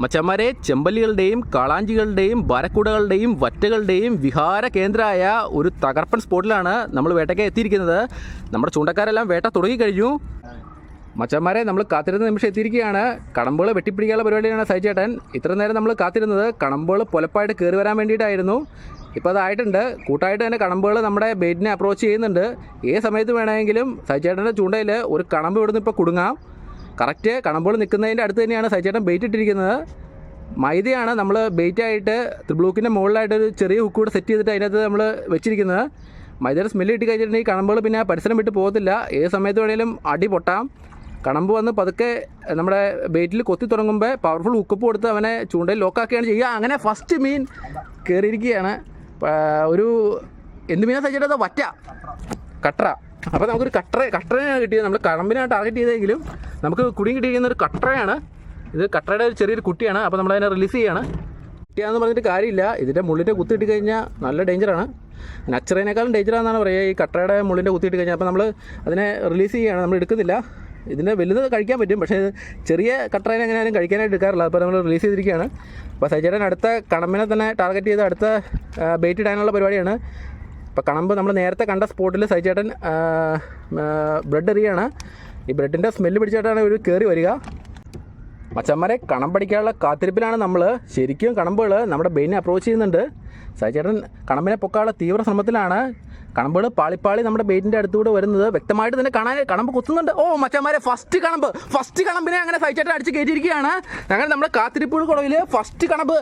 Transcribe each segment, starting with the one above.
മച്ചന്മാരെ, ചെമ്പല്ലികളുടെയും കാളാഞ്ചികളുടെയും വരക്കുടകളുടെയും വറ്റകളുടെയും വിഹാര കേന്ദ്രമായ ഒരു തകർപ്പൻ സ്പോട്ടിലാണ് നമ്മൾ വേട്ടയ്ക്ക് എത്തിയിരിക്കുന്നത്. നമ്മുടെ ചൂണ്ടക്കാരെല്ലാം വേട്ട തുടങ്ങിക്കഴിഞ്ഞു. മച്ചന്മാരെ, നമ്മൾ കാത്തിരുന്ന നിമിഷം എത്തിയിരിക്കുകയാണ്. കണമ്പുകൾ വെട്ടിപ്പിടിക്കാനുള്ള പരിപാടിയാണ് സഹിച്ചേട്ടൻ. ഇത്ര നേരം നമ്മൾ കാത്തിരുന്നത് കണമ്പുകൾ പൊലപ്പായിട്ട് കയറി വരാൻ വേണ്ടിയിട്ടായിരുന്നു. ഇപ്പോൾ അതായിട്ടുണ്ട്. കൂട്ടായിട്ട് തന്നെ കണമ്പുകൾ നമ്മുടെ ബെയ്റ്റിനെ അപ്രോച്ച് ചെയ്യുന്നുണ്ട്. ഏത് സമയത്ത് വേണമെങ്കിലും സഹിച്ചേട്ടൻ്റെ ചൂണ്ടയിൽ ഒരു കണമ്പ് ഇവിടുന്ന് ഇപ്പോൾ കുടുങ്ങാം. കറക്റ്റ് കണമ്പുകൾ നിൽക്കുന്നതിൻ്റെ അടുത്ത് തന്നെയാണ് സഹിച്ചേട്ടൻ ബെയ്റ്റ് ഇട്ടിരിക്കുന്നത്. മൈദയാണ് നമ്മൾ ബെയ്റ്റായിട്ട് ത്രിബ്ലൂക്കിൻ്റെ മുകളിലായിട്ടൊരു ചെറിയ ഹുക്ക് കൂടെ സെറ്റ് ചെയ്തിട്ട് അതിനകത്ത് നമ്മൾ വെച്ചിരിക്കുന്നത്. മൈദയുടെ സ്മെല്ല് കിട്ടി കഴിഞ്ഞിട്ടുണ്ടെങ്കിൽ കണമ്പുകൾ പിന്നെ പരിസരം വിട്ട് പോകത്തില്ല. ഏത് സമയത്ത് വേണമെങ്കിലും അടി പൊട്ടാം. കണമ്പ് വന്ന് പതുക്കെ നമ്മുടെ ബെയ്റ്റിൽ കൊത്തി തുടങ്ങുമ്പോൾ പവർഫുൾ ഹുക്കപ്പ് കൊടുത്ത് അവനെ ചൂണ്ടയിൽ ലോക്കാക്കുകയാണ് ചെയ്യുക. അങ്ങനെ ഫസ്റ്റ് മീൻ കയറിയിരിക്കുകയാണ്. ഒരു എന്ത് മീനാണ് സഹിച്ചേട്ടത്? വറ്റ, കട്ര. അപ്പോൾ നമുക്കൊരു കട്രയാണ് കിട്ടിയത്. നമ്മൾ കണമ്പിനാണ് ടാർഗറ്റ് ചെയ്തെങ്കിലും നമുക്ക് കുടുങ്ങി കിട്ടിയിരിക്കുന്ന ഒരു കട്രയാണ്. ഇത് കട്രയുടെ ഒരു ചെറിയൊരു കുട്ടിയാണ്. അപ്പോൾ നമ്മളതിനെ റിലീസ് ചെയ്യുകയാണ്. കുട്ടിയാണെന്ന് പറഞ്ഞിട്ട് കാര്യമില്ല. ഇതിൻ്റെ മുള്ളിൻ്റെ കുത്തിയിട്ട് കഴിഞ്ഞാൽ നല്ല ഡേഞ്ചറാണ്. നച്ചറേനേക്കാളും ഡേഞ്ചറാണെന്നാണ് പറയുക ഈ കട്രയുടെ മുള്ളിൻ്റെ കുത്തിയിട്ട് കഴിഞ്ഞാൽ. അപ്പോൾ നമ്മൾ അതിനെ റിലീസ് ചെയ്യുകയാണ്. നമ്മൾ എടുക്കുന്നില്ല. ഇതിൻ്റെ വലുത് കഴിക്കാൻ പറ്റും, പക്ഷേ ചെറിയ കട്രേനെ എങ്ങനെയാലും കഴിക്കാനായിട്ട് എടുക്കാറില്ല. അപ്പോൾ നമ്മൾ റിലീസ് ചെയ്തിരിക്കുകയാണ്. അപ്പോൾ സൈച്ചേട്ടൻ അടുത്ത കണമ്പിനെ തന്നെ ടാർഗറ്റ് ചെയ്ത് അടുത്ത ബെയ്റ്റ് ഇടാനുള്ള പരിപാടിയാണ്. അപ്പോൾ കണമ്പ് നമ്മൾ നേരത്തെ കണ്ട സ്പോട്ടിൽ സൈച്ചേട്ടൻ ബ്രെഡ് എറിയാണ്. ഈ ബ്രെഡിൻ്റെ സ്മെല്ല് പിടിച്ചിട്ടാണ് ഒരു കയറി വരിക. മച്ചന്മാരെ, കണമ്പടിക്കാനുള്ള കാത്തിരിപ്പിലാണ് നമ്മൾ. ശരിക്കും കണമ്പുകൾ നമ്മുടെ ബെയിനെ അപ്രോച്ച് ചെയ്യുന്നുണ്ട്. സൈച്ചേട്ടൻ കണമ്പിനെ പൊക്കാനുള്ള തീവ്ര ശ്രമത്തിലാണ്. കണമ്പുകൾ പാളിപ്പാളി നമ്മുടെ ബെയ്റ്റിൻ്റെ അടുത്തുകൂടെ വരുന്നത് വ്യക്തമായിട്ട് തന്നെ കാണാൻ കണമ്പ് കുത്തുന്നുണ്ട്. ഓ മച്ചന്മാരെ, ഫസ്റ്റ് കണമ്പിനെ അങ്ങനെ സഹിച്ചേട്ടൻ അടിച്ച് കയറ്റിയിരിക്കുകയാണ്. അങ്ങനെ നമ്മുടെ കാത്തിരിപ്പുകൾ കുളവിൽ ഫസ്റ്റ് കണമ്പ്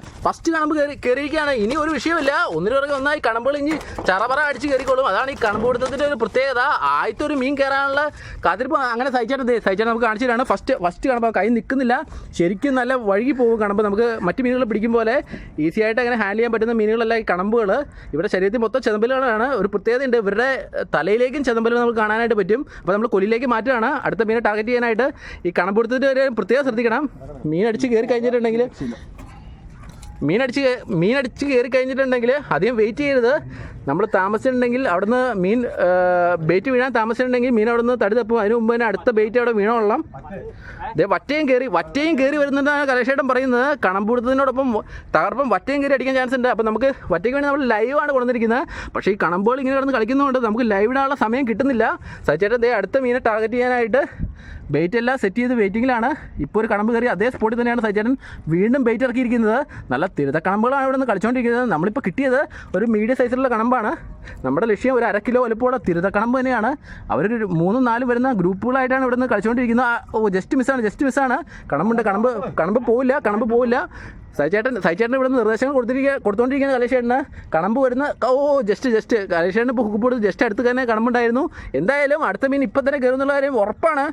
കയറിയിരിക്കുകയാണ്. ഇനി ഒരു വിഷയമില്ല, ഒന്നിനു പുറകെ ഒന്നായി കണമ്പുകൾ ഇനി ചറപറ അടിച്ച് കയറിക്കോളും. അതാണ് ഈ കണമ്പ് കൊടുത്തതിൻ്റെ ഒരു പ്രത്യേകത. ആദ്യത്തെ ഒരു മീൻ കയറാനുള്ള കാത്തിരിപ്പ് അങ്ങനെ സഹിച്ചേട്ടൻ നമുക്ക് കാണിച്ചിട്ടാണ്. ഫസ്റ്റ് കണമ്പ് കൈ നിൽക്കുന്നില്ല. ശരിക്കും നല്ല വഴുകി പോകും കണമ്പ്. നമുക്ക് മറ്റ് മീനുകൾ പിടിക്കും പോലെ ഈസി ആയിട്ട് അങ്ങനെ ഹാൻഡിൽ ചെയ്യാൻ പറ്റുന്ന മീനുകളല്ല ഈ കണമ്പുകൾ. ഇവിടെ ശരീരത്തിൽ മൊത്തം ചെതമ്പലുകളാണ്. ഒരു പ്രത്യേകത ഉണ്ട്, ഇവരുടെ തലയിലേക്കും ചെതമ്പലുകൾ നമുക്ക് കാണാനായിട്ട് പറ്റും. അപ്പോൾ നമ്മൾ കൊല്ലിലേക്ക് മാറ്റുകയാണ് അടുത്ത മീനെ ടാർഗറ്റ് ചെയ്യാനായിട്ട്. ഈ കണമ്പെടുത്തിട്ട് ഒരു പ്രത്യേകം ശ്രദ്ധിക്കണം. മീനടിച്ച് കയറി കഴിഞ്ഞിട്ടുണ്ടെങ്കിൽ അധികം വെയിറ്റ് ചെയ്യരുത്. നമ്മൾ താമസിച്ചിട്ടുണ്ടെങ്കിൽ അവിടുന്ന് മീൻ ബെയ്റ്റ് വീഴാൻ താമസിച്ചിട്ടുണ്ടെങ്കിൽ മീൻ അവിടെ നിന്ന് തടി തപ്പും. അതിന് മുമ്പ് തന്നെ അടുത്ത ബെയ്റ്റ് അവിടെ വീണോളാം. ഇതേ വറ്റയും കയറി വരുന്നതാണ് കലേഷേട്ടൻ പറയുന്നത്. കണമ്പുടുത്തതിനോടൊപ്പം തകർപ്പം വറ്റയും കയറി അടിക്കാൻ ചാൻസ് ഉണ്ട്. അപ്പോൾ നമുക്ക് വറ്റയ്ക്ക് വേണ്ടി നമ്മൾ ലൈവാണ് കൊണ്ടുവന്നിരിക്കുന്നത്. പക്ഷേ ഈ കണമ്പുകൾ ഇങ്ങനെ കിടന്ന് കളിക്കുന്നതുകൊണ്ട് നമുക്ക് ലൈവ് ഇടാനുള്ള സമയം കിട്ടുന്നില്ല. സച്ചേട്ടൻ ദേ അടുത്ത മീനെ ടാർഗറ്റ് ചെയ്യാനായിട്ട് ബെയ്റ്റ് എല്ലാം സെറ്റ് ചെയ്ത് വെയിറ്റിങ്ങിലാണ്. ഇപ്പോൾ ഒരു കണമ്പ് കയറി അതേ സ്പോട്ടിൽ തന്നെയാണ് സച്ചേട്ടൻ വീണ്ടും ബെയ്റ്റ് ഇറക്കിയിരിക്കുന്നത്. നല്ല തിരുത കണമ്പുകളാണ് ഇവിടെ നിന്ന് കളിച്ചുകൊണ്ടിരിക്കുന്നത്. നമ്മളിപ്പോൾ കിട്ടിയത് ഒരു മീഡിയം സൈസിലുള്ള കണമ്പാണ്. നമ്മുടെ ലക്ഷ്യം ഒരു 1/2 കിലോ വലുപ്പമുള്ള തിരുത കണമ്പ് തന്നെയാണ്. അവരൊരു 3-4 വരുന്ന ഗ്രൂപ്പുകളായിട്ടാണ് ഇവിടെ നിന്ന് കളിച്ചുകൊണ്ടിരിക്കുന്നത്. ഓ, ജസ്റ്റ് മിസ്സാണ്. കണമ്പ് പോവില്ല. സൈച്ചേട്ടൻ ഇവിടെ നിന്ന് നിർദ്ദേശങ്ങൾ കൊടുത്തുകൊണ്ടിരിക്കുന്ന കലേഷേട്ടന് കണമ്പ് വരുന്ന ജസ്റ്റ് കലേഷേട്ടന് ഇപ്പോൾ ഹുക്ക് പോയിട്ട് ജസ്റ്റ് അടുത്ത് തന്നെ കണമ്പുണ്ടായിരുന്നു. എന്തായാലും അടുത്ത മീൻ ഇപ്പം തന്നെ കയറുന്നുള്ള കാര്യം ഉറപ്പാണ്.